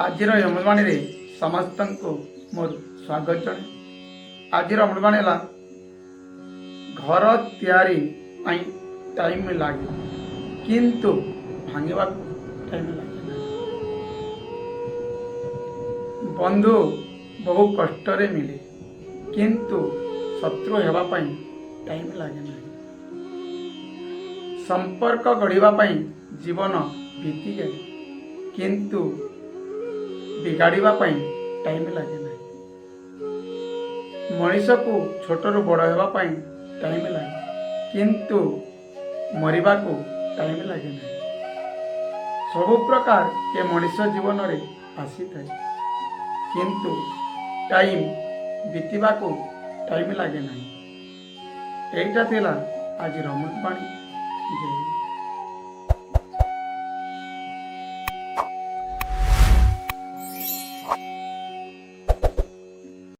ଆଜିର ଅମୃତବାଣୀରେ ସମସ୍ତଙ୍କୁ ମୋର ସ୍ୱାଗତ ଜଣେ। ଆଜିର ଅମୃତବାଣୀ ହେଲା ଘର ତିଆରି ପାଇଁ ଟାଇମ୍ ଲାଗେ କିନ୍ତୁ ଭାଙ୍ଗିବାକୁ ଟାଇମ୍ ଲାଗେ ନାହିଁ। ବନ୍ଧୁ ବହୁ କଷ୍ଟରେ ମିଳେ କିନ୍ତୁ ଶତ୍ରୁ ହେବା ପାଇଁ ଟାଇମ୍ ଲାଗେ ନାହିଁ। ସମ୍ପର୍କ ଗଢ଼ିବା ପାଇଁ ଜୀବନ ବିତିଯାଏ କିନ୍ତୁ ବିଗାଡ଼ିବା ପାଇଁ ଟାଇମ୍ ଲାଗେ ନାହିଁ। ମଣିଷକୁ ଛୋଟରୁ ବଡ଼ ହେବା ପାଇଁ ଟାଇମ୍ ଲାଗେ କିନ୍ତୁ ମରିବାକୁ ଟାଇମ୍ ଲାଗେ ନାହିଁ। ସବୁ ପ୍ରକାର ଏ ମଣିଷ ଜୀବନରେ ଆସିଥାଏ କିନ୍ତୁ ଟାଇମ୍ ବିତିବାକୁ ଟାଇମ୍ ଲାଗେ ନାହିଁ। ଏଇଟା ଥିଲା ଆଜିର ଅମୃତବାଣୀ। ଜୟ